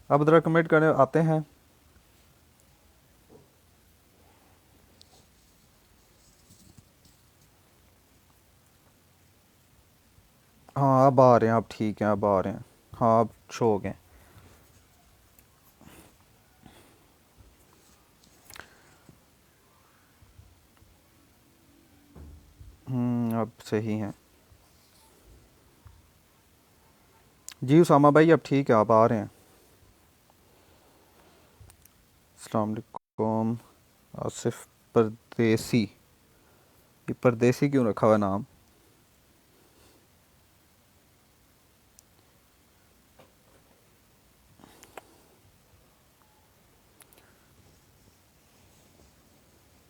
अब ज़रा कमेंट करने आते हैं। हाँ अब आ रहे हैं, अब ठीक है, अब आ रहे हैं। हाँ अब शो हो गए। अब सही है। जी उसामा भाई अब ठीक है, आप आ रहे हैं। अस्सलाम वालेकुम। आसिफ परदेसी। ये परदेसी क्यों रखा हुआ है नाम?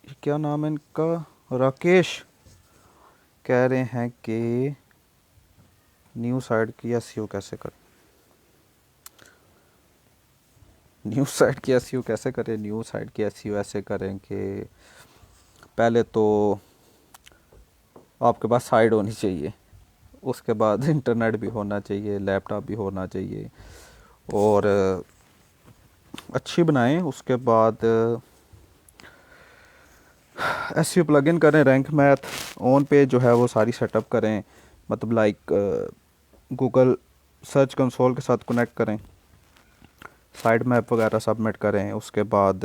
ये क्या नाम है इनका? राकेश। कह रहे हैं कि न्यू साइट की एसईओ कैसे करें। न्यू साइट की एसईओ कैसे करें? न्यू साइट की एसईओ ऐसे करें कि पहले तो आपके पास साइट होनी चाहिए, उसके बाद इंटरनेट भी होना चाहिए, लैपटॉप भी होना चाहिए, और अच्छी बनाएं। उसके बाद एस यू प्लगइन करें, रैंक मैथ ऑन पे जो है वो सारी सेटअप करें, मतलब लाइक गूगल सर्च कंसोल के साथ कनेक्ट करें, साइड मैप वगैरह सबमिट करें। उसके बाद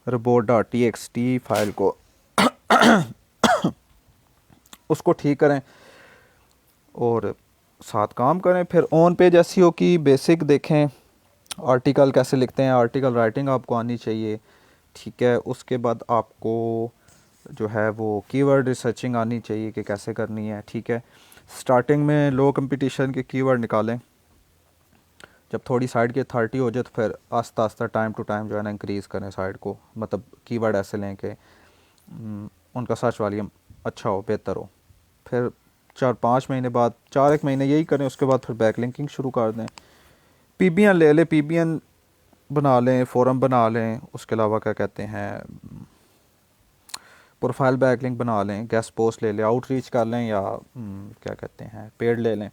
report dot T x T file को उसको ठीक करें और साथ काम करें। फिर ऑन पेज एसईओ की बेसिक देखें, आर्टिकल कैसे लिखते हैं, आर्टिकल राइटिंग आपको आनी चाहिए। ठीक है, उसके बाद आपको जो है वो कीवर्ड रिसर्चिंग आनी चाहिए कि कैसे करनी है। ठीक है, स्टार्टिंग में लो कंपटीशन के कीवर्ड निकालें, जब थोड़ी साइड की अथॉरिटी हो जाए तो फिर आस्ता आस्ता टाइम टू टाइम जो है ना इंक्रीज़ करें साइड को, मतलब कीवर्ड ऐसे लें कि उनका सर्च वॉल्यूम अच्छा हो, बेहतर हो। फिर 4-5 महीने बाद, 4 एक महीने यही करें, उसके बाद फिर बैक लिंकिंग शुरू कर दें। पीबीएन ले लें, पीबीएन बना लें, फोरम बना लें। उसके अलावा क्या कहते हैं, प्रोफाइल बैकलिंक बना लें, गेस्ट पोस्ट ले लें, आउटरीच कर लें, या क्या कहते हैं पेड ले लें,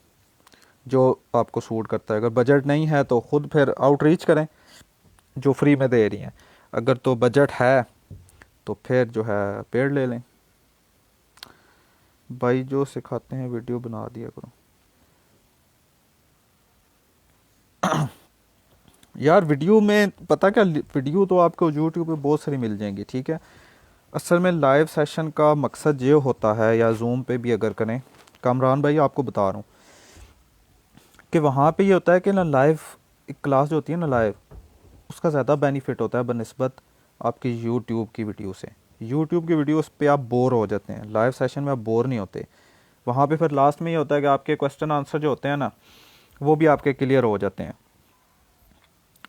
जो आपको सूट करता है। अगर बजट नहीं है तो ख़ुद फिर आउटरीच करें जो फ्री में दे रही हैं। अगर तो बजट है तो फिर जो है पेड ले लें। भाई जो सिखाते हैं वीडियो बना दिया करो। यार वीडियो में पता क्या, वीडियो तो आपको यूट्यूब पे बहुत सारी मिल जाएंगी। ठीक है, असल में लाइव सेशन का मकसद ये होता है, या जूम पे भी अगर करें, कामरान भाई आपको बता रहा हूँ कि वहाँ पे ये होता है कि ना लाइव एक क्लास जो होती है ना लाइव, उसका ज़्यादा बेनिफिट होता है बनस्बत आपकी यूट्यूब की वीडियो से। यूट्यूब की वीडियोस पे आप बोर हो जाते हैं, लाइव सेशन में आप बोर नहीं होते। वहाँ पे फिर लास्ट में ये होता है कि आपके क्वेश्चन आंसर जो होते हैं ना वो भी आपके क्लियर हो जाते हैं।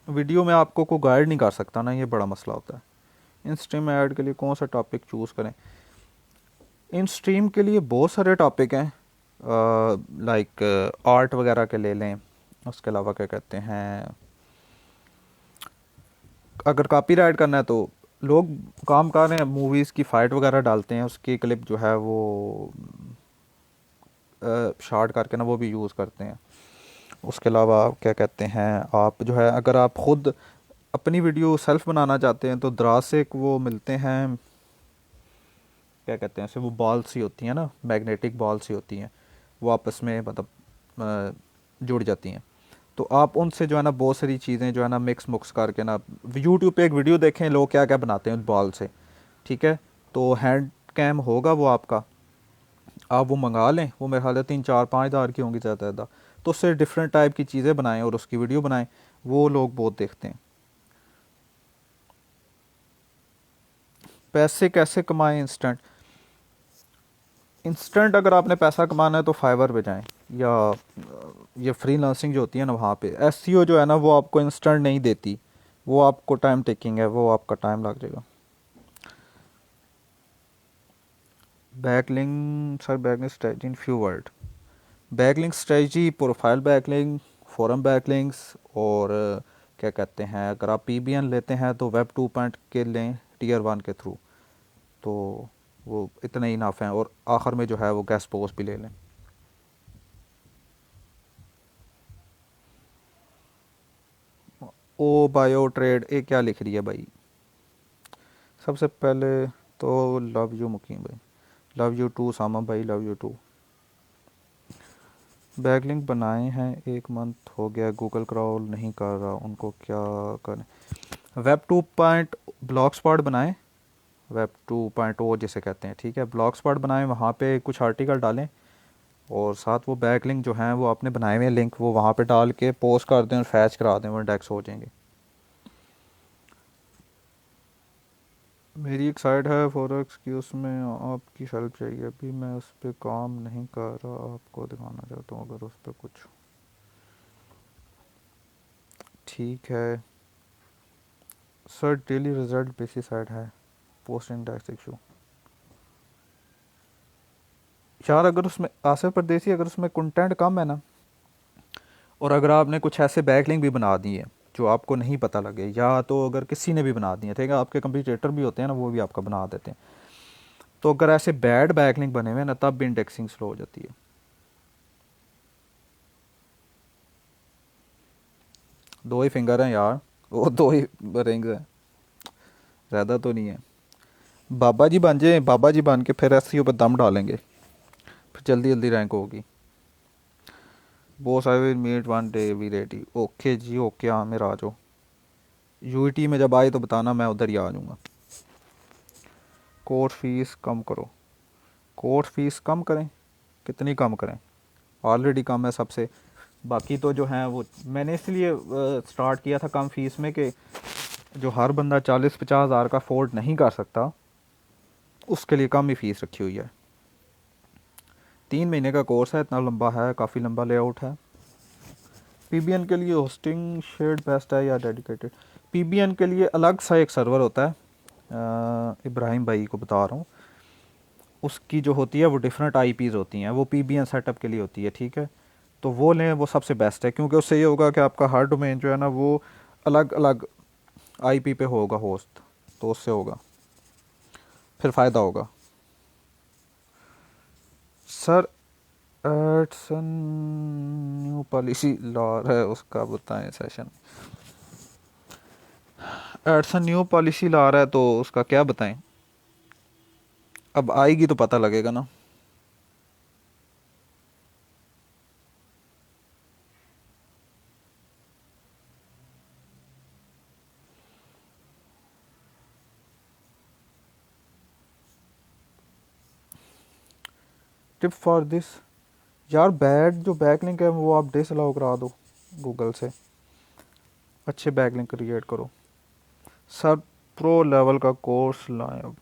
वीडियो में आपको कोई गाइड नहीं कर सकता ना, ये बड़ा मसला होता है। इन स्ट्रीम ऐड के लिए कौन सा टॉपिक चूज़ करें? इन स्ट्रीम के लिए बहुत सारे टॉपिक हैं, लाइक आर्ट वगैरह के ले लें। उसके अलावा क्या कहते हैं, अगर कॉपीराइट करना है तो लोग काम कर रहे हैं, मूवीज़ की फ़ाइट वगैरह डालते हैं, उसकी क्लिप जो है वो शॉर्ट करके ना वो भी यूज़ करते हैं। उसके अलावा क्या कहते हैं, आप जो है अगर आप ख़ुद अपनी वीडियो सेल्फ बनाना चाहते हैं तो दराज से एक वो मिलते हैं, क्या कहते हैं ऐसे, वो बॉल सी होती हैं ना, मैग्नेटिक बॉल सी होती हैं, वो आपस में मतलब जुड़ जाती हैं। तो आप उनसे जो है ना बहुत सारी चीज़ें जो है ना मिक्स मुक्स करके ना, यूट्यूब पे एक वीडियो देखें लोग क्या क्या बनाते हैं उस बॉल से। ठीक है, तो हैंड कैम होगा वो आपका, आप वो मंगा लें, वो मेरे ख्याल है 3-4-5 हज़ार की होंगी ज़्यादा ज़्यादा। तो उससे डिफरेंट टाइप की चीज़ें बनाएं और उसकी वीडियो बनाएं, वो लोग बहुत देखते हैं। पैसे कैसे कमाएं इंस्टेंट? इंस्टेंट अगर आपने पैसा कमाना है तो फाइवर पे जाएं, या ये फ्रीलांसिंग जो होती है ना वहाँ पे। एसईओ जो है ना वो आपको इंस्टेंट नहीं देती, वो आपको टाइम टेकिंग है, वो आपका टाइम लग जाएगा। Backlink sir, backlink strategy in few word. Backlink strategy, profile backlink, forum backlinks, और क्या कहते हैं, अगर आप पीबीएन लेते हैं तो वेब 2 के लें, टीयर 1 के थ्रू, तो वो इतने ही नाफ हैं। और आखिर में जो है वो गेस्ट पोस्ट भी ले लें। ओ बायो ट्रेड ये क्या लिख रही है भाई? सबसे पहले तो लव यू मुकीम भाई, लव यू टू सामा भाई, लव यू टू। बैकलिंक बनाए हैं 1 मंथ हो गया, गूगल क्रॉल नहीं कर रहा, उनको क्या करें? वेब 2 पॉइंट ब्लॉग स्पॉट बनाएं, वेब 2.0 जिसे कहते हैं, ठीक है। ब्लॉग स्पॉट बनाएं, वहाँ पे कुछ आर्टिकल डालें और साथ वो बैकलिंक जो हैं वो आपने बनाए हुए लिंक वो वहाँ पे डाल के पोस्ट कर दें और फैच करा दें, वो इंडेक्स हो जाएंगे। मेरी एक साइट है फॉरेक्स की, उसमें आपकी हेल्प चाहिए, अभी मैं उस पर काम नहीं कर रहा, आपको दिखाना चाहता हूँ अगर उस पर कुछ। ठीक है sir, daily result basis site है, पोस्ट इंडेक्स इशू। यार अगर उसमें आसिफ परदेसी, अगर उसमें कंटेंट कम है ना, और अगर आपने कुछ ऐसे बैकलिंक भी बना दिए जो आपको नहीं पता लगे, या तो अगर किसी ने भी बना दिए, ठीक है, आपके कंपटीटर भी होते हैं ना, वो भी आपका बना देते हैं, तो अगर ऐसे बैड बैकलिंक बने हुए हैं ना, तब भी इंडेक्सिंग स्लो हो जाती है। दो ही फिंगर हैं यार, वो दो ही रिंग्स हैं, ज़्यादा तो नहीं है। बाबा जी बन जाए, बाबा जी बन के फिर एस पर दम डालेंगे, फिर जल्दी जल्दी रैंक होगी। Boss I will meet one day we ready, okay जी ओके, हाँ मेरा आ जाओ, यूईटी में जब आए तो बताना, मैं उधर ही आ जाऊँगा। कोर्स फीस कम करो, कोर्स फीस कम करें, कितनी कम करें? ऑलरेडी कम है सबसे। बाकी तो जो हैं वो मैंने इसलिए स्टार्ट किया था कम फीस में कि जो हर बंदा 40-50 हज़ार का अफोर्ड नहीं कर सकता, उसके लिए कम ही फ़ीस रखी हुई है। 3 महीने का कोर्स है, इतना लंबा है, काफ़ी लंबा लेआउट है। पीबीएन के लिए होस्टिंग शेयर्ड बेस्ट है या डेडिकेटेड? पीबीएन के लिए अलग सा एक सर्वर होता है, इब्राहिम भाई को बता रहा हूँ, उसकी जो होती है वो डिफरेंट आईपीज़ होती हैं, वो पीबीएन सेटअप के लिए होती है, ठीक है। तो वो लें, वो सबसे बेस्ट है, क्योंकि उससे ये होगा कि आपका हर डोमेन जो है ना वो अलग अलग आईपी पे होगा होस्ट, तो उससे होगा, फिर फ़ायदा होगा। सर एडसन न्यू पॉलिसी ला है, उसका बताएं सेशन। एडसन न्यू पॉलिसी ला रहा है तो उसका क्या बताएं? अब आएगी तो पता लगेगा ना। टिप फॉर दिस, यार बैड जो बैकलिंक है वो आप डिसअलाउ करा दो गूगल से, अच्छे बैकलिंक क्रिएट करो। सर प्रो लेवल का कोर्स लाएं, अब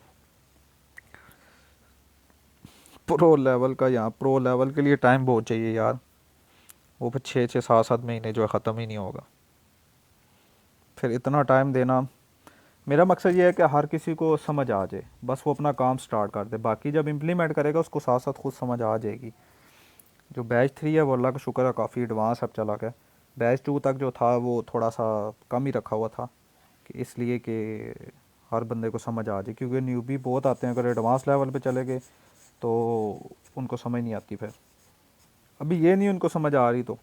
प्रो लेवल का, यहाँ प्रो लेवल के लिए टाइम बहुत चाहिए यार, वो फिर 6-6 7-7 महीने जो है ख़त्म ही नहीं होगा, फिर इतना टाइम देना। मेरा मकसद ये है कि हर किसी को समझ आ जाए, बस वो अपना काम स्टार्ट कर दे, बाकी जब इम्प्लीमेंट करेगा उसको साथ साथ खुद समझ आ जाएगी। जो बैच 3 है वो अल्लाह का शुक्र है काफ़ी एडवांस अब चला गया, बैच 2 तक जो था वो थोड़ा सा कम ही रखा हुआ था, कि इसलिए कि हर बंदे को समझ आ जाए, क्योंकि न्यूबी बहुत आते हैं, अगर एडवांस लेवल पे चले गए तो उनको समझ नहीं आती फिर। अभी ये नहीं उनको समझ आ रही तो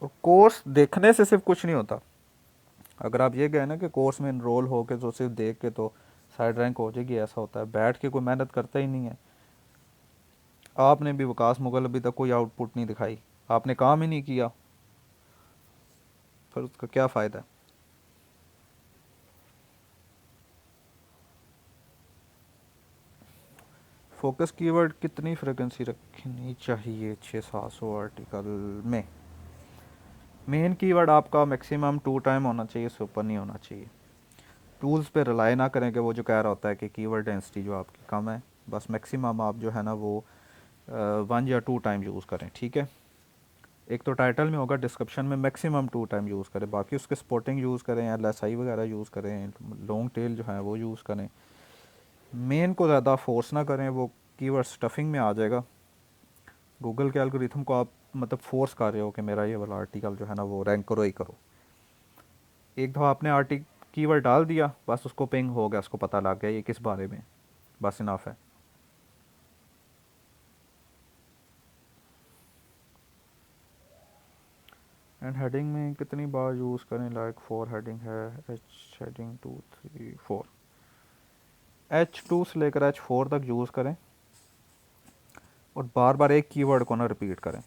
और कोर्स देखने से सिर्फ कुछ नहीं होता। अगर आप ये गए ना कि कोर्स में इनरोल हो के तो सिर्फ देख के तो साइड रैंक हो जाएगी, ऐसा होता है, बैठ के कोई मेहनत करता ही नहीं है। आपने भी विकास मुगल अभी तक कोई आउटपुट नहीं दिखाई, आपने काम ही नहीं किया, फिर उसका क्या फ़ायदा है? फोकस कीवर्ड कितनी फ्रिक्वेंसी रखनी चाहिए 600-700 आर्टिकल में? मेन कीवर्ड आपका मैक्सिमम 2 टाइम होना चाहिए, इससे ऊपर नहीं होना चाहिए। टूल्स पे रिलाई ना करें कि वो जो कह रहा होता है कि कीवर्ड डेंसिटी जो आपकी कम है, बस मैक्सिमम आप जो है ना वो 1 या 2 टाइम यूज़ करें, ठीक है। एक तो टाइटल में होगा, डिस्क्रिप्शन में मैक्सिमम 2 टाइम यूज़ करें, बाकी उसके स्पोर्टिंग यूज़ करें, एल एस आई वगैरह यूज़ करें, लॉन्ग टेल जो है वो यूज़ करें। मेन को ज़्यादा फोर्स ना करें, वो कीवर्ड स्टफिंग में आ जाएगा। गूगल के एल्गोरिथम को आप मतलब फोर्स कर रहे हो कि मेरा ये वाला आर्टिकल जो है ना वो रैंक करो ही करो। एक दफ़ा आपने कीवर्ड डाल दिया, बस उसको पिंग हो गया, उसको पता लग गया ये किस बारे में, बस इनफ है। एंड हेडिंग में कितनी बार यूज़ करें? लाइक 4 हेडिंग है, एच हेडिंग 2 3 4, H2 से लेकर H4 तक यूज़ करें और बार बार एक कीवर्ड को ना रिपीट करें।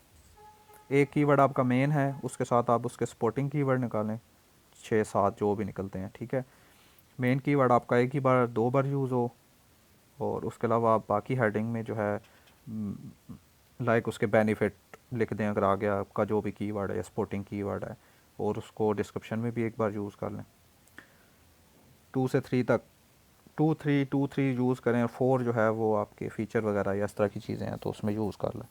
एक कीवर्ड आपका मेन है, उसके साथ आप उसके सपोर्टिंग कीवर्ड निकालें, 6 7 जो भी निकलते हैं, ठीक है। मेन कीवर्ड आपका एक ही बार 2 बार यूज़ हो, और उसके अलावा आप बाकी हेडिंग में जो है लाइक उसके बेनिफिट लिख दें अगर आगे आपका जो भी कीवर्ड है या सपोर्टिंग कीवर्ड है, और उसको डिस्क्रिप्शन में भी एक बार यूज़ कर लें। 2 से 3 तक, 2 3 यूज़ करें, और 4 जो है वो आपके फ़ीचर वगैरह या इस तरह की चीज़ें हैं तो उसमें यूज़ कर लें।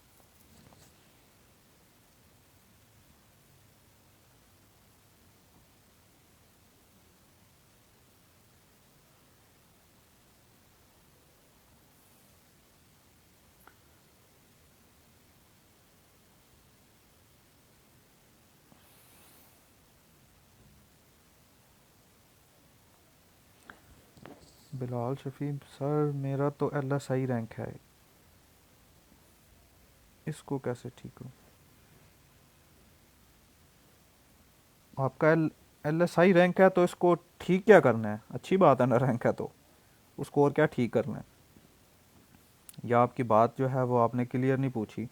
बिलाल शफ़ी सर, मेरा तो LSI रैंक है, इसको कैसे ठीक करूँ? आपका LSI रैंक है तो इसको ठीक क्या करना है? अच्छी बात है ना, रैंक है तो उसको और क्या ठीक करना है? या आपकी बात जो है वो आपने क्लियर नहीं पूछी,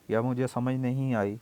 या मुझे समझ नहीं आई।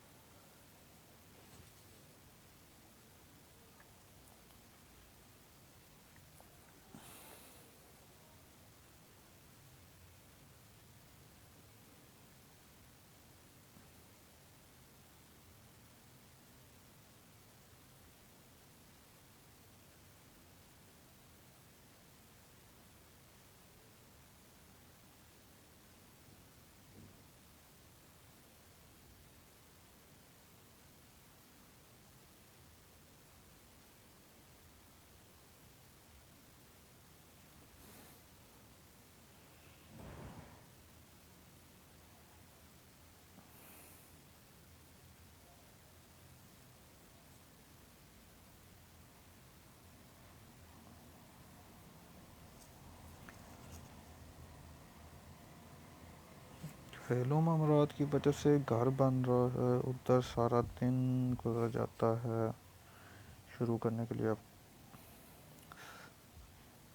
फेलो मामरात की वजह से घर बन रहा है, उधर सारा दिन गुजर जाता है। शुरू करने के लिए अब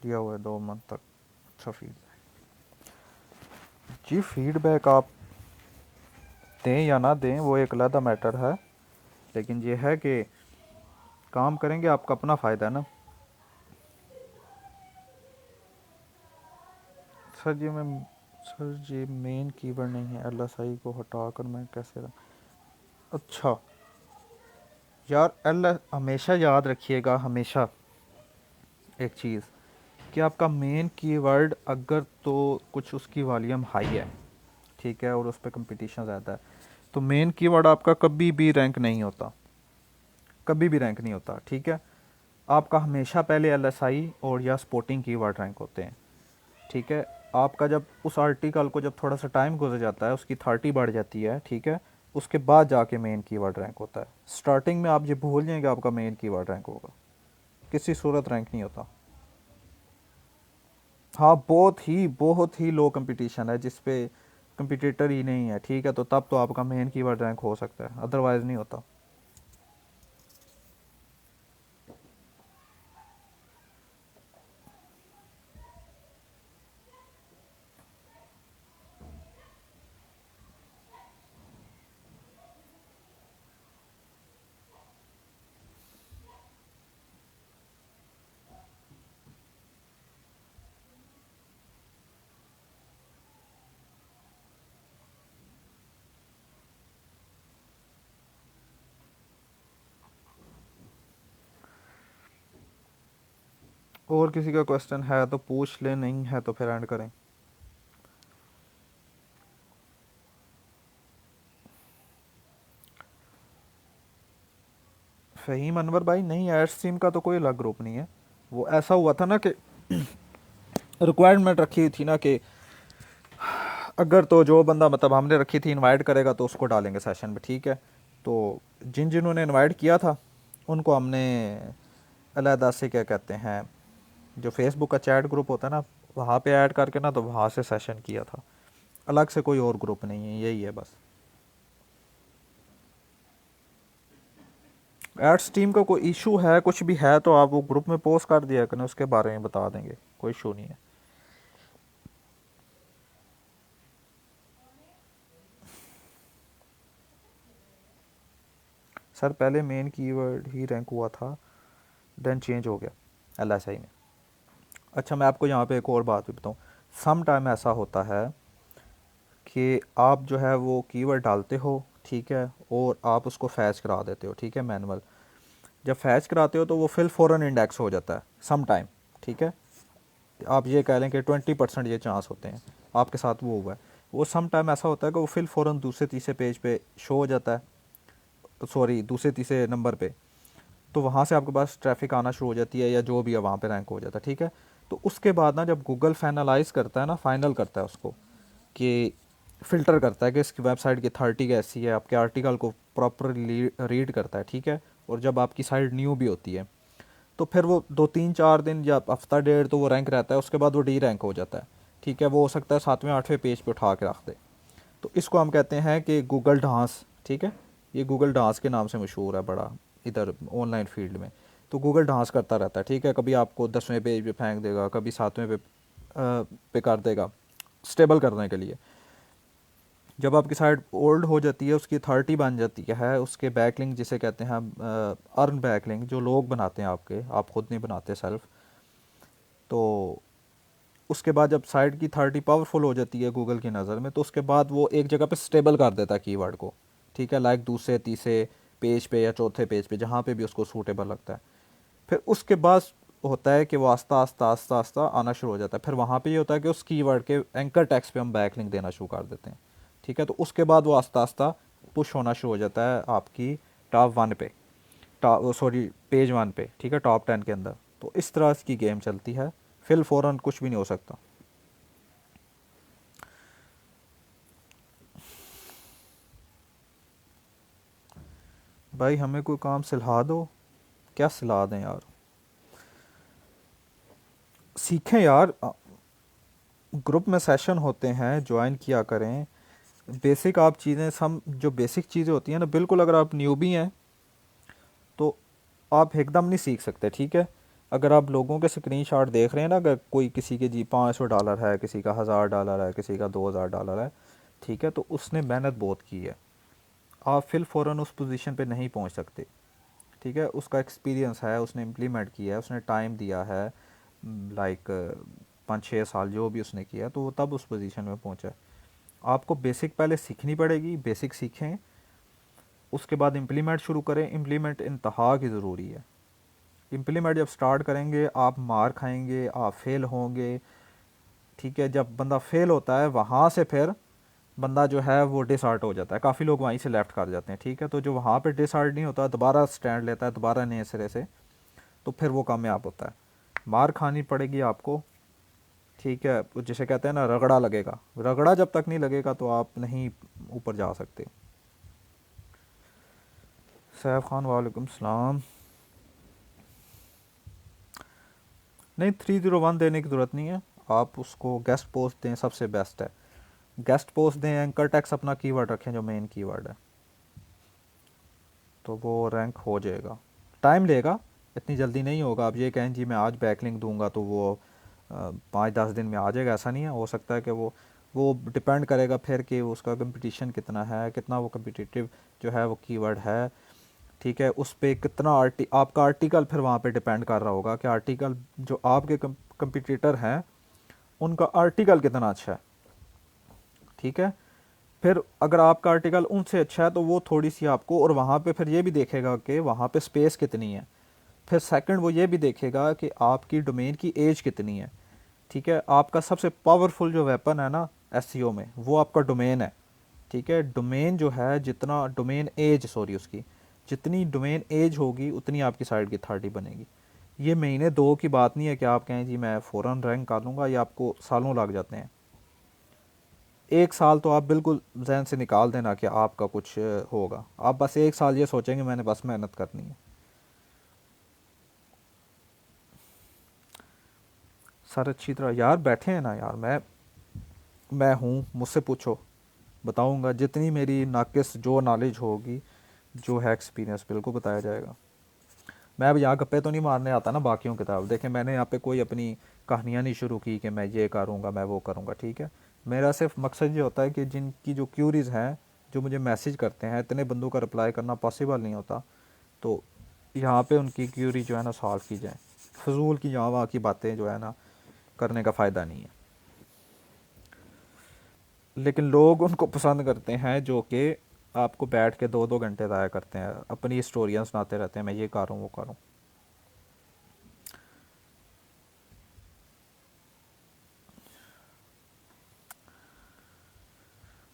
दिया हुआ है 2 मंथ तक। अच्छा फीडबैक जी, फीडबैक आप दें या ना दें वो एक अलग मैटर है, लेकिन ये है कि काम करेंगे आपका अपना फ़ायदा है ना। सर जी मैं सर जी मेन कीवर्ड नहीं है, LSI को हटाकर मैं कैसे अच्छा यार, हमेशा याद रखिएगा, हमेशा एक चीज़ कि आपका मेन कीवर्ड अगर तो कुछ उसकी वॉल्यूम हाई है, ठीक है, और उस पर कंपटीशन ज़्यादा है, तो मेन कीवर्ड आपका कभी भी रैंक नहीं होता, कभी भी रैंक नहीं होता, ठीक है। आपका हमेशा पहले LSI और या स्पोर्टिंग कीवर्ड रैंक होते हैं, ठीक है। आपका जब उस आर्टिकल को जब थोड़ा सा टाइम गुजर जाता है, उसकी 30 बढ़ जाती है, ठीक है, उसके बाद जाके मेन कीवर्ड रैंक होता है। स्टार्टिंग में आप ये भूल जाएंगे आपका मेन कीवर्ड रैंक होगा, किसी सूरत रैंक नहीं होता। हाँ, बहुत ही लो कंपटीशन है जिस पे कंपटीटर ही नहीं है, ठीक है, तो तब तो आपका मेन कीवर्ड रैंक हो सकता है, अदरवाइज नहीं होता। और किसी का क्वेश्चन है तो पूछ ले, नहीं है तो फिर एंड करें। फ़हीम अनवर भाई, नहीं एड्स टीम का तो कोई अलग ग्रुप नहीं है। वो ऐसा हुआ था ना कि रिक्वायरमेंट रखी हुई थी ना कि अगर तो जो बंदा, मतलब हमने रखी थी इनवाइट करेगा तो उसको डालेंगे सेशन में, ठीक है। तो जिन्होंने इनवाइट किया था उनको हमने अलहदा से क्या कहते हैं, जो फेसबुक का चैट ग्रुप होता है ना, वहाँ पे ऐड करके ना, तो वहाँ से सेशन किया था। अलग से कोई और ग्रुप नहीं है, यही है बस। एड्स टीम का कोई इशू है, कुछ भी है तो आप वो ग्रुप में पोस्ट कर दिया करें, उसके बारे में बता देंगे, कोई इशू नहीं है। सर पहले मेन कीवर्ड ही रैंक हुआ था, देन चेंज हो गया एलएसआई में। अच्छा मैं आपको यहाँ पे एक और बात भी बताऊँ, सम टाइम ऐसा होता है कि आप जो है वो कीवर्ड डालते हो, ठीक है, और आप उसको फैच करा देते हो, ठीक है, मैनुअल। जब फैच कराते हो तो वो फिल फ़ौरन इंडेक्स हो जाता है सम टाइम, ठीक है। आप ये कह लें कि 20% ये चांस होते हैं, आपके साथ वो हुआ है। वो सम टाइम ऐसा होता है कि वो फिल फ़ौरन दूसरे तीसरे पेज पे शो हो जाता है, सॉरी दूसरे तीसरे नंबर पे। तो वहाँ से आपके पास ट्रैफिक आना शुरू हो जाती है, या जो भी है वहाँ पे रैंक हो जाता है, ठीक है। तो उसके बाद ना, जब गूगल फाइनलाइज करता है ना, फाइनल करता है उसको, कि फ़िल्टर करता है कि इसकी वेबसाइट की अथॉरिटी कैसी है, आपके आर्टिकल को प्रॉपरली रीड करता है, ठीक है। और जब आपकी साइट न्यू भी होती है, तो फिर वो 2 3 4 दिन या हफ्ता डेढ़ तो वो रैंक रहता है, उसके बाद वो डी रैंक हो जाता है, ठीक है। वो हो सकता है 7वें 8वें पेज पे उठा के रख दे। तो इसको हम कहते हैं कि गूगल डांस, ठीक है। ये गूगल डांस के नाम से मशहूर है बड़ा इधर ऑनलाइन फील्ड में। तो गूगल डांस करता रहता है, ठीक है। कभी आपको 10वें पेज पे फेंक देगा, कभी 7वें पे कर देगा, स्टेबल करने के लिए। जब आपकी साइट ओल्ड हो जाती है, उसकी अथॉरिटी बन जाती है, उसके बैकलिंक जिसे कहते हैं हम, अर्न बैकलिंक, जो लोग बनाते हैं आपके, आप खुद नहीं बनाते सेल्फ। तो उसके बाद जब साइट की अथॉरिटी पावरफुल हो जाती है गूगल की नज़र में, तो उसके बाद वो एक जगह पे स्टेबल कर देता है कीवर्ड को, ठीक है, लाइक दूसरे तीसरे पेज पे या चौथे पेज पे, जहाँ पे भी उसको सूटेबल लगता है। फिर उसके बाद होता है कि वो आस्ता आस्ता आस्ता आस्ता आना शुरू हो जाता है। फिर वहाँ पे ये होता है कि उस कीवर्ड के एंकर टेक्स्ट पे हम बैकलिंक देना शुरू कर देते हैं, ठीक है। तो उसके बाद वो आस्ता आस्ता पुश होना शुरू हो जाता है आपकी टॉप 1 पे, टॉप सॉरी पेज 1 पे, ठीक है, टॉप 10 के अंदर। तो इस तरह की गेम चलती है, फिल फ़ौरन कुछ भी नहीं हो सकता। भाई हमें कोई काम सिला दो, क्या सिला दें यार, सीखें यार। ग्रुप में सेशन होते हैं, ज्वाइन किया करें। बेसिक आप चीज़ें, सम जो बेसिक चीज़ें होती हैं ना, बिल्कुल अगर आप न्यूबी हैं तो आप एकदम नहीं सीख सकते, ठीक है। अगर आप लोगों के स्क्रीनशॉट देख रहे हैं ना, अगर कोई किसी के जी $500 है, किसी का $1000 है, किसी का $2000 है, ठीक है, तो उसने मेहनत बहुत की है। आप फिल फ़ौरन उस पोजीशन पे नहीं पहुंच सकते, ठीक है। उसका एक्सपीरियंस है, उसने इम्प्लीमेंट किया है, उसने टाइम दिया है, लाइक 5 6 साल जो भी उसने किया, तो वो तब उस पोजीशन में पहुंचा है। आपको बेसिक पहले सीखनी पड़ेगी, बेसिक सीखें, उसके बाद इम्प्लीमेंट शुरू करें। इम्प्लीमेंट इंतहा की ज़रूरी है। इम्प्लीमेंट जब स्टार्ट करेंगे, आप मार खाएंगे, आप फेल होंगे, ठीक है। जब बंदा फेल होता है, वहाँ से फिर बंदा जो है वो डिसहार्ट हो जाता है, काफ़ी लोग वहीं से लेफ़्ट कर जाते हैं, ठीक है। तो जो वहाँ पे डिसहार्ट नहीं होता, दोबारा स्टैंड लेता है, दोबारा नए सिरे से, तो फिर वो कामयाब होता है। मार खानी पड़ेगी आपको, ठीक है। जिसे कहते हैं ना, रगड़ा लगेगा, रगड़ा जब तक नहीं लगेगा तो आप नहीं ऊपर जा सकते। सैफ खान वालेकुम सलाम। नहीं, 301 देने की ज़रूरत नहीं है, आप उसको गेस्ट पोस्ट दें, सबसे बेस्ट है। गेस्ट पोस्ट दें, एंकर टैक्स अपना कीवर्ड रखें जो मेन कीवर्ड है, तो वो रैंक हो जाएगा। टाइम लेगा, इतनी जल्दी नहीं होगा। आप ये कहें जी मैं आज बैकलिंक दूंगा तो वो 5 10 दिन में आ जाएगा, ऐसा नहीं है। हो सकता है कि वो डिपेंड करेगा फिर कि उसका कंपटीशन कितना है, कितना वो कम्पिटिटिव जो है वो कीवर्ड है, ठीक है। उस पे कितना आपका आर्टिकल फिर वहाँ पे डिपेंड कर रहा होगा कि आर्टिकल जो आपके कंपिटिटर हैं, उनका आर्टिकल कितना अच्छा है, ठीक है। फिर अगर आपका आर्टिकल उनसे अच्छा है तो वो थोड़ी सी आपको, और वहाँ पे फिर ये भी देखेगा कि वहाँ पे स्पेस कितनी है। फिर सेकंड वो ये भी देखेगा कि आपकी डोमेन की एज कितनी है, ठीक है। आपका सबसे पावरफुल जो वेपन है ना एसईओ में, वो आपका डोमेन है, ठीक है। डोमेन जो है, जितना डोमेन एज, सॉरी, उसकी जितनी डोमेन एज होगी उतनी आपकी साइट की अथॉरिटी बनेगी। ये महीने दो की बात नहीं है कि आप कहें जी मैं फ़ौरन रैंक कर लूँगा, या आपको सालों लग जाते हैं। 1 साल तो आप बिल्कुल जहन से निकाल देना कि आपका कुछ होगा। आप बस 1 साल ये सोचेंगे मैंने बस मेहनत करनी है। सर अच्छी तरह यार बैठे हैं ना यार, मैं हूँ, मुझसे पूछो, बताऊँगा जितनी मेरी नाकिस जो नॉलेज होगी, जो है एक्सपीरियंस, बिल्कुल बताया जाएगा। मैं अब यहाँ गप्पे तो नहीं मारने आता ना बाकियों की तरफ। देखें मैंने यहाँ पे कोई अपनी कहानियाँ नहीं शुरू की कि मैं ये करूँगा, मैं वो करूँगा, ठीक है। मेरा सिर्फ मकसद ये होता है कि जिनकी जो क्यूरीज़ हैं, जो मुझे मैसेज करते हैं, इतने बंदों का रिप्लाई करना पॉसिबल नहीं होता, तो यहाँ पे उनकी क्यूरी जो है ना सॉल्व की जाए। फजूल की यहाँ वहाँ की बातें जो है ना करने का फ़ायदा नहीं है। लेकिन लोग उनको पसंद करते हैं जो कि आपको बैठ के 2-2 घंटे ज़ाया करते हैं, अपनी स्टोरियाँ सुनाते रहते हैं, मैं ये कर रहा हूँ वो कर रहा हूँ।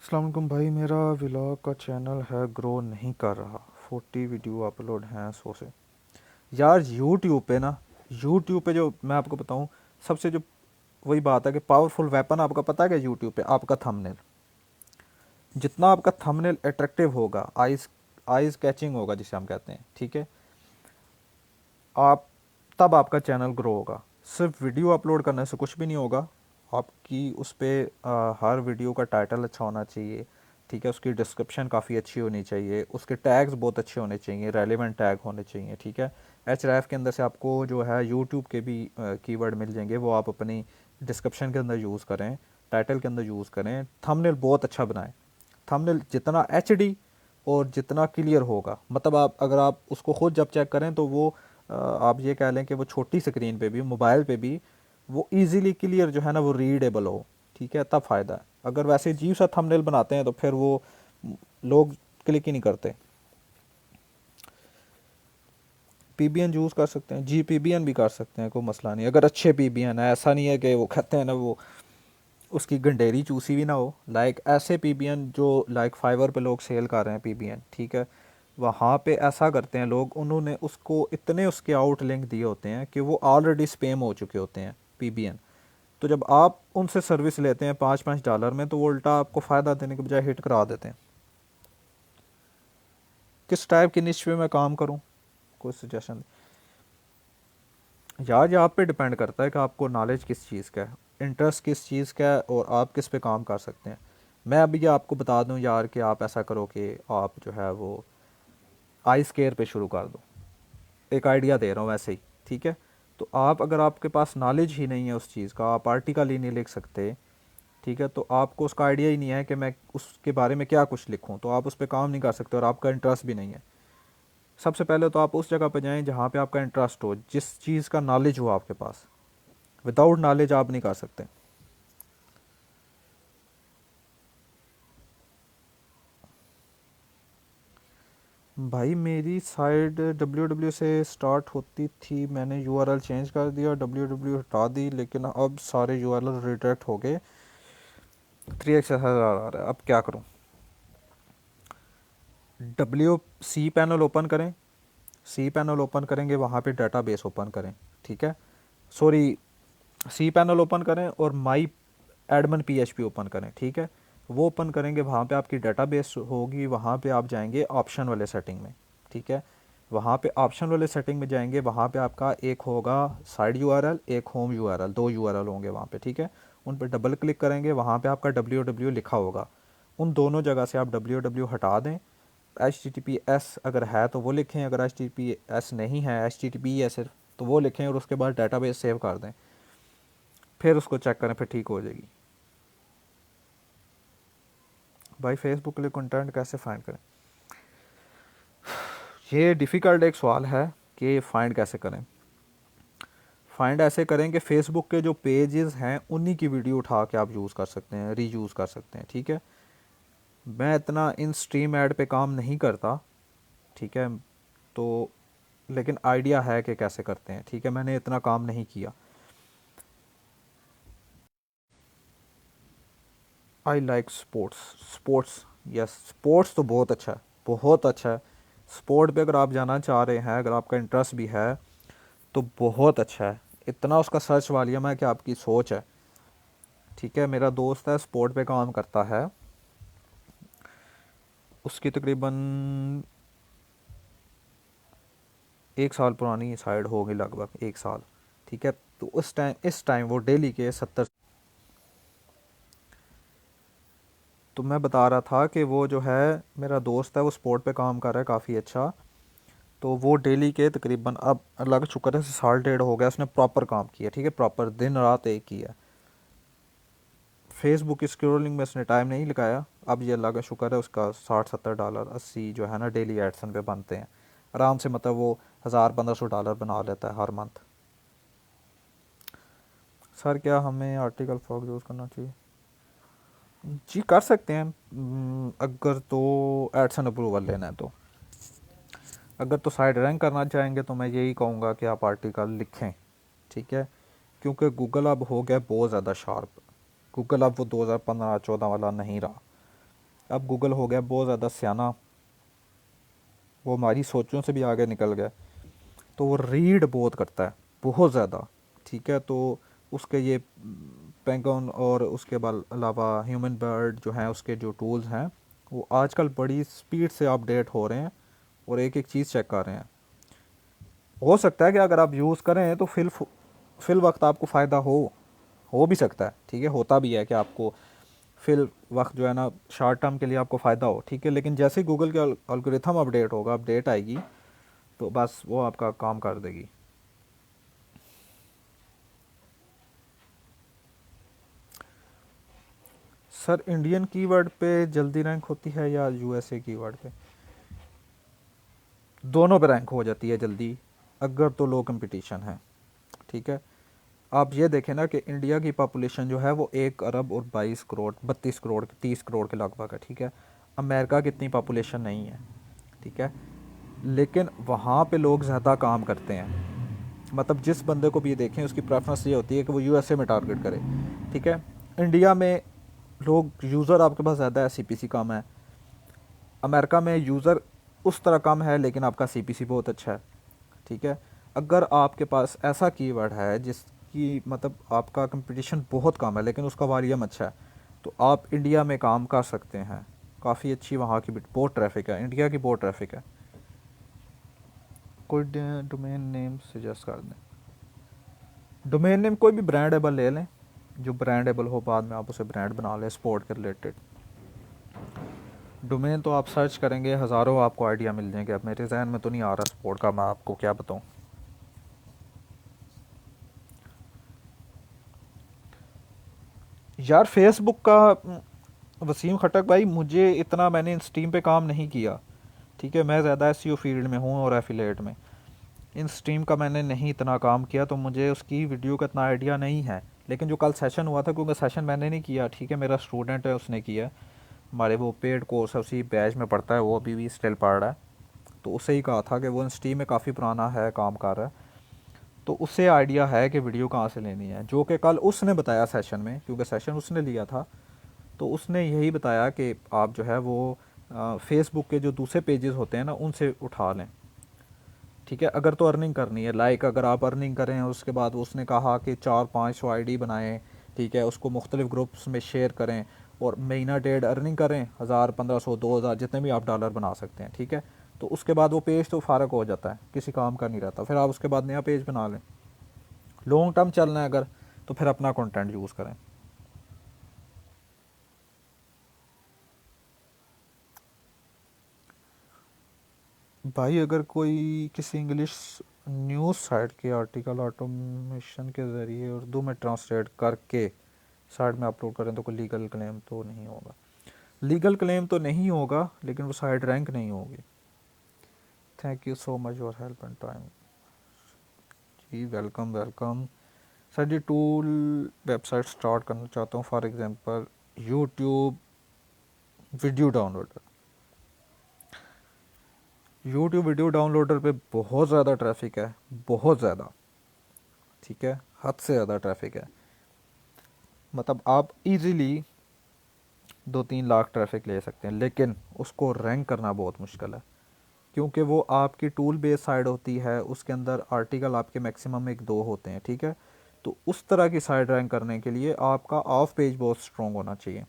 अस्सलाम वालेकुम भाई, मेरा व्लॉग का चैनल है ग्रो नहीं कर रहा, 40 वीडियो अपलोड हैं 100 से। यार यूट्यूब पे ना, यूट्यूब पे जो मैं आपको बताऊँ, सबसे जो वही बात है कि पावरफुल वेपन आपका पता है कि यूट्यूब पे आपका थंबनेल, जितना आपका थंबनेल अट्रैक्टिव होगा, आइज आइज कैचिंग होगा जिसे हम कहते हैं, ठीक है, आप तब आपका चैनल ग्रो होगा। सिर्फ वीडियो अपलोड करने से कुछ भी नहीं होगा। आपकी उस पर हर वीडियो का टाइटल अच्छा होना चाहिए, ठीक है, उसकी डिस्क्रिप्शन काफ़ी अच्छी होनी चाहिए, उसके टैग्स बहुत अच्छे होने चाहिए, रेलेवेंट टैग होने चाहिए, ठीक है। एच के अंदर से आपको जो है यूट्यूब के भी कीवर्ड मिल जाएंगे, वो आप अपनी डिस्क्रिप्शन के अंदर यूज़ करें, टाइटल के अंदर यूज़ करें। थंबनेल बहुत अच्छा बनाएं। थंबनेल जितना एचडी और जितना क्लियर होगा, मतलब आप अगर आप उसको खुद जब चेक करें तो वो आप ये कह लें कि वो छोटी स्क्रीन पे भी, मोबाइल पे भी वो इजीली क्लियर जो है ना वो रीडेबल हो, ठीक है, तब फ़ायदा है। अगर वैसे अजीब सा थंबनेल बनाते हैं तो फिर वो लोग क्लिक ही नहीं करते। पीबीएन यूज़ कर सकते हैं जी, पीबीएन भी कर सकते हैं, कोई मसला नहीं, अगर अच्छे पीबीएन है। ऐसा नहीं है कि वो कहते हैं ना वो उसकी गंडेरी चूसी भी ना हो। लाइक ऐसे पीबीएन जो लाइक फाइवर पे लोग सेल कर रहे हैं पीबीएन, ठीक है, वहाँ पे ऐसा करते हैं लोग, उन्होंने उसको इतने उसके आउट लिंक दिए होते हैं कि वो ऑलरेडी स्पेम हो चुके होते हैं पीबीएन। तो जब आप उनसे सर्विस लेते हैं $5-5 में, तो वो उल्टा आपको फ़ायदा देने के बजाय हिट करा देते हैं। किस टाइप की निश पे मैं काम करूँ, कोई सजेशन? यार ये आप पे डिपेंड करता है कि आपको नॉलेज किस चीज़ का है, इंटरेस्ट किस चीज़ का है, और आप किस पे काम कर सकते हैं। मैं अभी ये आपको बता दूं यार कि आप ऐसा करो कि आप जो है वो आइस केयर पे शुरू कर दो। एक आइडिया दे रहा हूँ वैसे ही, ठीक है। तो आप अगर आपके पास नॉलेज ही नहीं है उस चीज़ का, आप आर्टिकल ही नहीं लिख सकते, ठीक है, तो आपको उसका आइडिया ही नहीं है कि मैं उसके बारे में क्या कुछ लिखूँ, तो आप उस पर काम नहीं कर सकते और आपका इंटरेस्ट भी नहीं है। सबसे पहले तो आप उस जगह पे जाएं जहाँ पे आपका इंटरेस्ट हो, जिस चीज़ का नॉलेज हो आपके पास। विदाउट नॉलेज आप नहीं कर सकते। भाई मेरी साइड www से स्टार्ट होती थी, मैंने यूआरएल चेंज कर दिया, www हटा दी, लेकिन अब सारे यूआरएल रिडायरेक्ट हो गए। 3x आ रहा है, अब क्या करूं? सी पैनल ओपन करें, सी पैनल ओपन करेंगे, वहाँ पे डेटाबेस ओपन करें, ठीक है, सॉरी, सी पैनल ओपन करें और माई एडमन पीएचपी ओपन करें, ठीक है। वो ओपन करेंगे, वहाँ पे आपकी डेटाबेस होगी, वहाँ पे आप जाएंगे ऑप्शन वाले सेटिंग में, ठीक है। वहाँ पे ऑप्शन वाले सेटिंग में जाएंगे, वहाँ पे आपका एक होगा साइड यूआरएल, एक होम यूआरएल, दो यूआरएल होंगे वहाँ पे, ठीक है। उन पर डबल क्लिक करेंगे, वहाँ पे आपका www लिखा होगा। उन दोनों जगह से आप www हटा दें। HTTPS अगर है तो वो लिखें, अगर HTTPS नहीं है, HTTP है सिर्फ, तो वो लिखें और उसके बाद डेटाबेस सेव कर दें, फिर उसको चेक करें, फिर ठीक हो जाएगी। भाई फेसबुक के लिए कंटेंट कैसे फाइंड करें? ये डिफ़िकल्ट एक सवाल है कि फाइंड कैसे करें। फाइंड ऐसे करें कि फेसबुक के जो पेजेस हैं उन्हीं की वीडियो उठा के आप यूज़ कर सकते हैं, रीयूज़ कर सकते हैं, ठीक है। मैं इतना इन स्ट्रीम ऐड पे काम नहीं करता, ठीक है, तो लेकिन आइडिया है कि कैसे करते हैं, ठीक है, मैंने इतना काम नहीं किया। I like sports, sports, yes, sports तो बहुत अच्छा है, बहुत अच्छा है। स्पोर्ट पे अगर आप जाना चाह रहे हैं, अगर आपका इंटरेस्ट भी है, तो बहुत अच्छा है। इतना उसका सर्च वॉल्यूम है कि आपकी सोच है, ठीक है। मेरा दोस्त है स्पोर्ट पे काम करता है, उसकी तकरीबन 1 साल पुरानी साइड होगी, लगभग 1 साल, ठीक है। तो इस टाइम वो डेली के 70। तो मैं बता रहा था कि वो जो है मेरा दोस्त है, वो स्पोर्ट पे काम कर रहा है काफ़ी अच्छा। तो वो डेली के तकरीबन, अब अल्लाह का शुक्र है, साल डेढ़ हो गया उसने प्रॉपर काम किया, ठीक है, प्रॉपर दिन रात एक किया। फेसबुक की स्क्रॉलिंग में उसने टाइम नहीं लगाया। अब ये अल्लाह का शुक्र है, उसका 60-70 डॉलर 80 जो है ना डेली एडसन पे बनते हैं आराम से। मतलब वो 1000-1500 डॉलर बना लेता है हर मंथ। सर क्या हमें आर्टिकल फ्रॉग यूज़ करना चाहिए? जी कर सकते हैं, अगर तो एडसन अप्रूवल लेना है तो। अगर तो साइड रैंक करना चाहेंगे तो मैं यही कहूँगा कि आप आर्टिकल लिखें, ठीक है, क्योंकि गूगल अब हो गया बहुत ज़्यादा शार्प। गूगल अब वो 2015-14 वाला नहीं रहा। अब गूगल हो गया बहुत ज़्यादा सियाना, वो हमारी सोचों से भी आगे निकल गया। तो वो रीड बहुत करता है, बहुत ज़्यादा, ठीक है। तो उसके ये पेंगोन और उसके अलावा ह्यूमन बर्ड जो हैं, उसके जो टूल्स हैं वो आजकल बड़ी स्पीड से अपडेट हो रहे हैं और एक एक चीज़ चेक कर रहे हैं। हो सकता है कि अगर आप यूज़ करें तो फिल वक्त आपको फ़ायदा हो भी सकता है, ठीक है, होता भी है कि आपको फिल वक्त जो है ना शॉर्ट टर्म के लिए आपको फ़ायदा हो, ठीक है। लेकिन जैसे ही गूगल के एल्गोरिथम अपडेट होगा, अपडेट आएगी, तो बस वो आपका काम कर देगी। सर इंडियन कीवर्ड पे जल्दी रैंक होती है या यूएसए कीवर्ड पे? दोनों पे रैंक हो जाती है जल्दी, अगर तो लो कंपटीशन है, ठीक है। आप ये देखें ना कि इंडिया की पॉपुलेशन जो है वो 1 अरब और 22 करोड़, 32 करोड़, 30 करोड़ के लगभग है, ठीक है। अमेरिका की इतनी पॉपुलेशन नहीं है, ठीक है, लेकिन वहाँ पे लोग ज़्यादा काम करते हैं। मतलब जिस बंदे को भी देखें उसकी प्रेफरेंस ये होती है कि वो यूएसए में टारगेट करे, ठीक है। इंडिया में लोग यूज़र आपके पास ज़्यादा है, सीपीसी कम है। अमेरिका में यूज़र उस तरह कम है लेकिन आपका सीपीसी बहुत अच्छा है, ठीक है। अगर आपके पास ऐसा कीवर्ड है जिसकी मतलब आपका कंपटीशन बहुत कम है लेकिन उसका वॉल्यूम अच्छा है, तो आप इंडिया में काम कर सकते हैं। काफ़ी अच्छी वहाँ की बहुत ट्रैफिक है, इंडिया की बहुत ट्रैफिक है। कोई डोमेन नेम सजेस्ट कर दें? डोमेन नेम कोई भी ब्रांडेबल ले लें, जो ब्रांडेबल हो, बाद में आप उसे ब्रांड बना लें स्पोर्ट के रिलेटेड। डोमेन तो आप सर्च करेंगे हज़ारों आपको आइडिया मिल जाएंगे। अब मेरे जहन में तो नहीं आ रहा स्पोर्ट का, मैं आपको क्या बताऊँ। यार फेसबुक का वसीम खटक भाई, मुझे इतना, मैंने स्टीम पे काम नहीं किया, ठीक है। मैं ज़्यादा एसईओ फील्ड में हूँ और एफिलेट में। इन स्ट्रीम का मैंने नहीं इतना काम किया, तो मुझे उसकी वीडियो का इतना आइडिया नहीं है। लेकिन जो कल सेशन हुआ था, क्योंकि सेशन मैंने नहीं किया, ठीक है, मेरा स्टूडेंट है उसने किया। हमारे वो पेड कोर्स है, उसी बैच में पढ़ता है, वो अभी भी स्टिल पढ़ रहा है। तो उससे ही कहा था कि वो इन स्ट्रीम में काफ़ी पुराना है, काम कर रहा है, तो उससे आइडिया है कि वीडियो कहाँ से लेनी है, जो कि कल उसने बताया सेशन में, क्योंकि सेशन उसने लिया था। तो उसने यही बताया कि आप जो है वो फेसबुक के जो दूसरे पेजेस होते हैं ना उनसे उठा लें, ठीक है। अगर तो अर्निंग करनी है, लाइक अगर आप अर्निंग करें, उसके बाद उसने कहा कि 400-500 आईडी बनाएं, ठीक है, उसको मुख्तलिफ ग्रुप्स में शेयर करें और महीना डेढ़ अर्निंग करें, 1000, 1500, 2000 जितने भी आप डॉलर बना सकते हैं, ठीक है। तो उसके बाद वो पेज तो फारग हो जाता है, किसी काम का नहीं रहता, फिर आप उसके बाद नया पेज बना लें। लॉन्ग टर्म चलना है अगर, तो फिर अपना कंटेंट यूज़ करें। भाई अगर कोई किसी इंग्लिश न्यूज़ साइट के आर्टिकल ऑटोमेशन के ज़रिए उर्दू में ट्रांसलेट करके साइट में अपलोड करें तो कोई लीगल क्लेम तो नहीं होगा? लीगल क्लेम तो नहीं होगा, लेकिन वो साइट रैंक नहीं होगी। Thank you so much your help and time. जी वेलकम वेलकम। सर जी टूल वेबसाइट स्टार्ट करना चाहता हूँ, for example YouTube video downloader. YouTube video downloader पे बहुत ज़्यादा ट्रैफिक है, बहुत ज़्यादा, ठीक है, हद से ज़्यादा ट्रैफिक है। मतलब आप इजीली 2-3 लाख ट्रैफिक ले सकते हैं, लेकिन उसको रैंक करना बहुत मुश्किल है, क्योंकि वो आपकी टूल बेस्ड साइड होती है, उसके अंदर आर्टिकल आपके मैक्सिमम 1-2 होते हैं, ठीक है। तो उस तरह की साइड रैंक करने के लिए आपका ऑफ पेज बहुत स्ट्रॉन्ग होना चाहिए।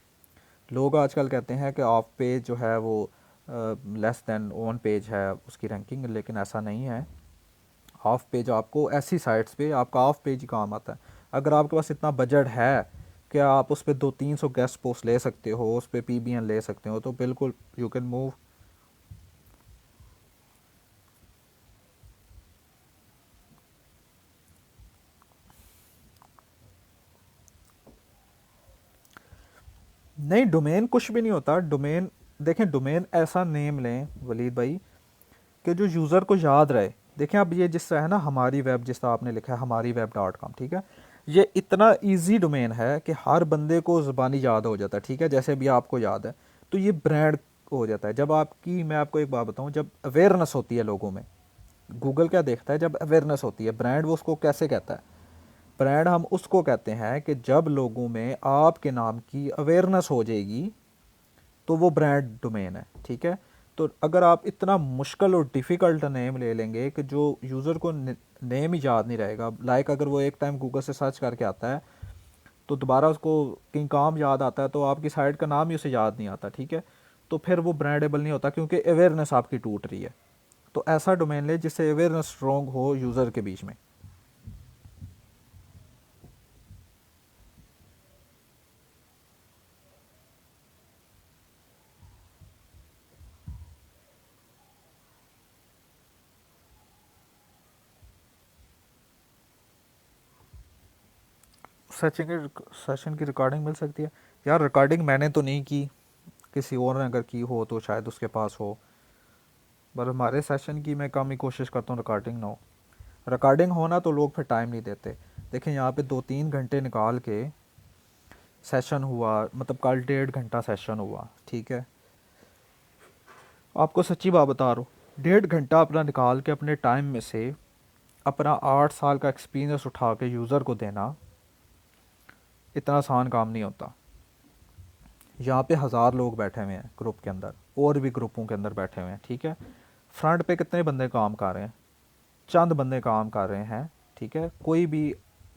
लोग आजकल कहते हैं कि ऑफ पेज जो है वो लेस देन ऑन पेज है उसकी रैंकिंग, लेकिन ऐसा नहीं है। हाफ पेज आपको ऐसी साइट्स पे आपका हाफ पेज ही काम आता है। अगर आपके पास इतना बजट है कि आप उस पर 200-300 गेस्ट पोस्ट ले सकते हो, उस पर पीबीएन ले सकते हो, तो बिल्कुल यू कैन मूव। नहीं, डोमेन कुछ भी नहीं होता। डोमेन, देखें, डोमेन ऐसा नेम लें वलीद भाई कि जो यूज़र को याद रहे। देखें अब ये जिस तरह है ना, हमारी वेब, जिस तरह आपने लिखा है हमारी वेब डॉट कॉम, ठीक है, ये इतना इजी डोमेन है कि हर बंदे को ज़बानी याद हो जाता है, ठीक है, जैसे अभी आपको याद है। तो ये ब्रांड हो जाता है जब आपकी, मैं आपको एक बात बताऊं, जब अवेयरनेस होती है लोगों में। गूगल क्या देखता है? जब अवेयरनेस होती है। ब्रांड वो उसको कैसे कहता है? ब्रांड हम उसको कहते हैं कि जब लोगों में आपके नाम की अवेयरनेस हो जाएगी तो वो ब्रांड डोमेन है, ठीक है। तो अगर आप इतना मुश्किल और डिफ़िकल्ट नेम ले लेंगे कि जो यूज़र को नेम ही याद नहीं रहेगा, लाइक अगर वो एक टाइम गूगल से सर्च करके आता है तो दोबारा उसको कहीं काम याद आता है तो आपकी साइट का नाम ही उसे याद नहीं आता, ठीक है, तो फिर वो ब्रांडेबल नहीं होता क्योंकि अवेयरनेस आपकी टूट रही है। तो ऐसा डोमेन ले जिससे अवेयरनेस स्ट्रॉन्ग हो यूज़र के बीच में। सेशन की रिकॉर्डिंग मिल सकती है? यार रिकॉर्डिंग मैंने तो नहीं की, किसी और ने अगर की हो तो शायद उसके पास हो, पर हमारे सेशन की मैं कम ही कोशिश करता हूँ रिकॉर्डिंग ना हो। रिकॉर्डिंग होना तो लोग फिर टाइम नहीं देते। देखें यहाँ पे 2-3 घंटे निकाल के सेशन हुआ, मतलब कल 1.5 घंटा सेशन हुआ, ठीक है, आपको सच्ची बात बता रहा हूँ, 1.5 घंटा अपना निकाल के अपने टाइम में से अपना 8 साल का एक्सपीरियंस उठा के यूज़र को देना इतना आसान काम नहीं होता। यहाँ पे 1000 लोग बैठे हुए हैं ग्रुप के अंदर, और भी ग्रुपों के अंदर बैठे हुए हैं, ठीक है। फ्रंट पे कितने बंदे काम कर रहे हैं? चंद बंदे काम कर रहे हैं, ठीक है। कोई भी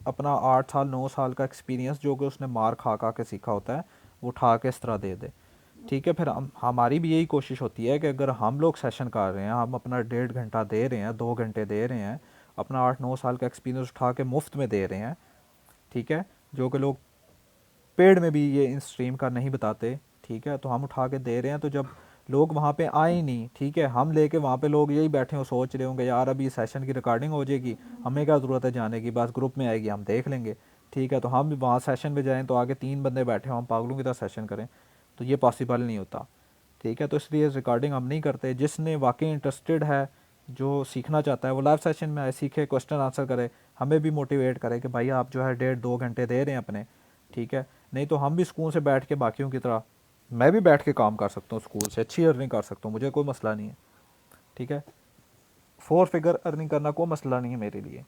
अपना 8 साल 9 साल का एक्सपीरियंस जो कि उसने मार खा खा के सीखा होता है वो उठा के इस तरह दे दे, ठीक है। फिर हमारी भी यही कोशिश होती है कि अगर हम लोग सेशन कर रहे हैं, हम अपना 1.5 घंटा दे रहे हैं, 2 घंटे दे रहे हैं, अपना 8-9 साल का एक्सपीरियंस उठा के मुफ्त में दे रहे हैं, ठीक है, जो कि लोग पेड में भी ये इन स्ट्रीम का नहीं बताते, ठीक है, तो हम उठा के दे रहे हैं। तो जब लोग वहाँ पे आए ही नहीं, ठीक है, हम लेके वहाँ पे लोग यही बैठे हो सोच रहे होंगे यार अभी सेशन की रिकॉर्डिंग हो जाएगी, हमें क्या ज़रूरत है जाने की, बस ग्रुप में आएगी हम देख लेंगे, ठीक है, तो हम भी वहाँ सेशन में जाएँ तो आगे 3 बंदे बैठे हों, हम पागलों की तरह सेशन करें, तो ये पॉसिबल नहीं होता, ठीक है। तो इसलिए रिकॉर्डिंग हम नहीं करते। जिसने वाकई इंटरेस्टेड है, जो सीखना चाहता है, वो लाइव सेशन में आए, सीखे, क्वेश्चन आंसर करे, हमें भी मोटिवेट करे कि भाई आप जो है 1.5-2 घंटे दे रहे हैं अपने, ठीक है। नहीं तो हम भी सुकून से बैठ के बाकियों की तरह, मैं भी बैठ के काम कर सकता हूँ, स्कूल से अच्छी अर्निंग कर सकता हूँ, मुझे कोई मसला नहीं है, ठीक है। 4 फिगर अर्निंग करना कोई मसला नहीं है मेरे लिए।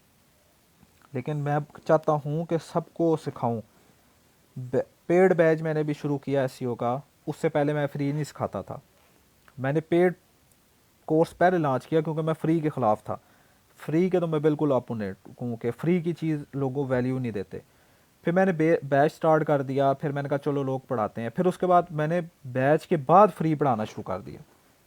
लेकिन मैं चाहता हूँ कि सबको सिखाऊँ। पेड बैच मैंने भी शुरू किया एसईओ का, उससे पहले मैं फ्री नहीं सिखाता था। मैंने पेड कोर्स पहले लॉन्च किया क्योंकि मैं फ्री के ख़िलाफ़ था। फ्री के तो मैं बिल्कुल अपोनेंट हूँ कि फ्री की चीज़ लोगों वैल्यू नहीं देते। फिर मैंने बैच स्टार्ट कर दिया, फिर मैंने कहा चलो लोग पढ़ाते हैं, फिर उसके बाद मैंने बैच के बाद फ्री पढ़ाना शुरू कर दिया,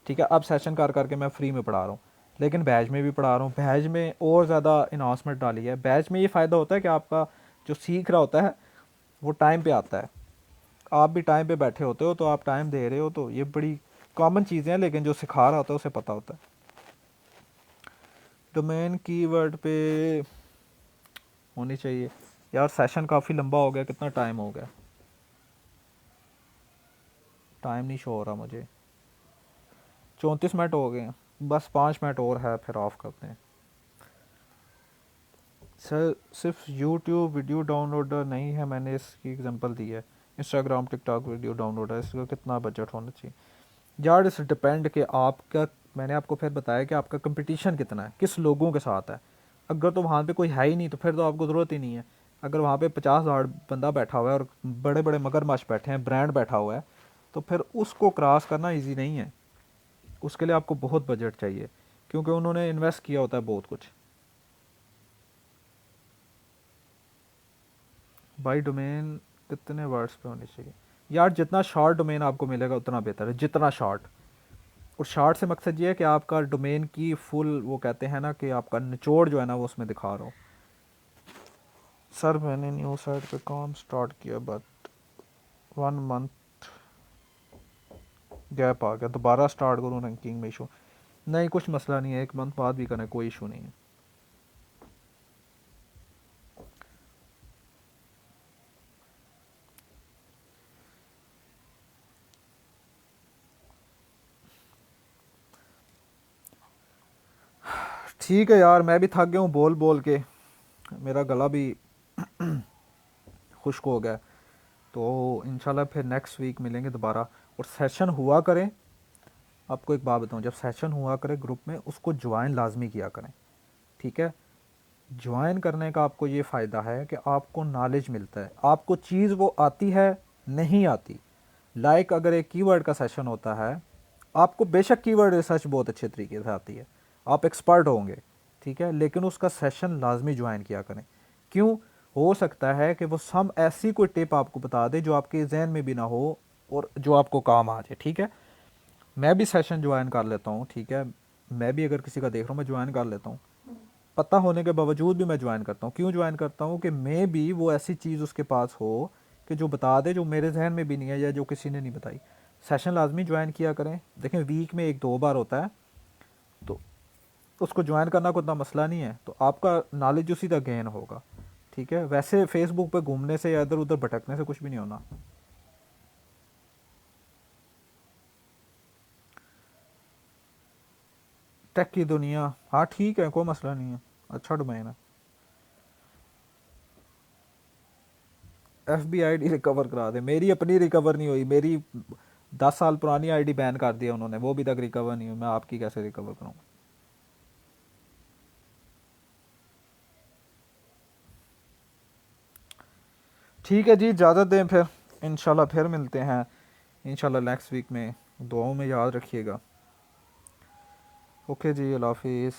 ठीक है। अब सेशन कर करके मैं फ्री में पढ़ा रहा हूँ, लेकिन बैच में भी पढ़ा रहा हूँ। बैच में और ज़्यादा इन्हांसमेंट डाली है। बैच में ये फ़ायदा होता है कि आपका जो सीख रहा होता है वो टाइम पे आता है, आप भी टाइम पे बैठे होते हो, तो आप टाइम दे रहे हो, तो ये बड़ी कॉमन चीज़ें हैं, लेकिन जो सिखा रहा होता है उसे पता होता है। डोमेन कीवर्ड पे होनी चाहिए। यार सेशन काफ़ी लंबा हो गया, कितना टाइम हो गया? टाइम नहीं शो हो रहा मुझे। 34 मिनट हो गए हैं, बस 5 मिनट और है फिर ऑफ करते हैं। सर सिर्फ यूट्यूब वीडियो डाउनलोडर नहीं है, मैंने इसकी एग्जांपल दी है। इंस्टाग्राम टिकटॉक वीडियो डाउनलोडर, इसका कितना बजट होना चाहिए? यार इस डिपेंड कि आपका, मैंने आपको फिर बताया कि आपका कंपटीशन कितना है, किस लोगों के साथ है। अगर तो वहाँ पे कोई है ही नहीं तो फिर तो आपको ज़रूरत ही नहीं है। अगर वहाँ पे 50,000 बंदा बैठा हुआ है और बड़े बड़े मगरमच्छ बैठे हैं, ब्रांड बैठा हुआ है, तो फिर उसको क्रॉस करना इजी नहीं है। उसके लिए आपको बहुत बजट चाहिए क्योंकि उन्होंने इन्वेस्ट किया होता है बहुत कुछ। बाई डोमेन कितने वर्ड्स पे होनी चाहिए? यार जितना शॉर्ट डोमेन आपको मिलेगा उतना बेहतर है, जितना शॉर्ट और शार्ट से मकसद ये है कि आपका डोमेन की फुल, वो कहते हैं ना कि आपका निचोड़ जो है ना वो उसमें दिखा रहा हो। सर मैंने न्यू साइट पे काम स्टार्ट किया बट 1 मंथ गैप आ गया, दोबारा स्टार्ट करूँ रैंकिंग में इशू? नहीं, कुछ मसला नहीं है, 1 मंथ बाद भी करना, कोई इशू नहीं है। ठीक है यार, मैं भी थक गया हूँ बोल बोल के, मेरा गला भी खुश्क हो गया। तो इंशाल्लाह फिर नेक्स्ट वीक मिलेंगे दोबारा। और सेशन हुआ करें, आपको एक बात बताऊं, जब सेशन हुआ करे ग्रुप में उसको ज्वाइन लाजमी किया करें, ठीक है? ज्वाइन करने का आपको ये फ़ायदा है कि आपको नॉलेज मिलता है, आपको चीज़ वो आती है नहीं आती। लाइक अगर एक कीवर्ड का सेशन होता है, आपको बेशक कीवर्ड रिसर्च बहुत अच्छे तरीके से आती है, आप एक्सपर्ट होंगे, ठीक है, लेकिन उसका सेशन लाजमी ज्वाइन किया करें। क्यों? हो सकता है कि वो सम ऐसी कोई टिप आपको बता दे जो आपके जहन में भी ना हो और जो आपको काम आ जाए, ठीक है? मैं भी सेशन ज्वाइन कर लेता हूँ, ठीक है, मैं भी अगर किसी का देख रहा हूँ मैं ज्वाइन कर लेता हूँ, पता होने के बावजूद भी मैं ज्वाइन करता हूँ। क्यों ज्वाइन करता हूँ? कि मैं भी वो ऐसी चीज़ उसके पास हो कि जो बता दे, जो मेरे जहन में भी नहीं है या जो किसी ने नहीं बताई। सेशन लाजमी ज्वाइन किया करें। देखें वीक में 1-2 बार होता है, तो उसको ज्वाइन करना कोई इतना मसला नहीं है, तो आपका नॉलेज उसी तक गेन होगा, ठीक है? वैसे फेसबुक पे घूमने से या इधर उधर भटकने से कुछ भी नहीं होना। टेक की दुनिया, हाँ ठीक है, कोई मसला नहीं है, अच्छा डोमेन है। FBI आईडी रिकवर करा दे, मेरी अपनी रिकवर नहीं हुई, मेरी 10 साल पुरानी आईडी बैन कर दिया उन्होंने, वो अभी तक रिकवर नहीं हुई, मैं आपकी कैसे रिकवर करूँ? ठीक है जी, इजाज़त दें फिर, इंशाल्लाह फिर मिलते हैं, इंशाल्लाह नेक्स्ट वीक में। दुआओं में याद रखिएगा। ओके जी, अल्लाह हाफिज़।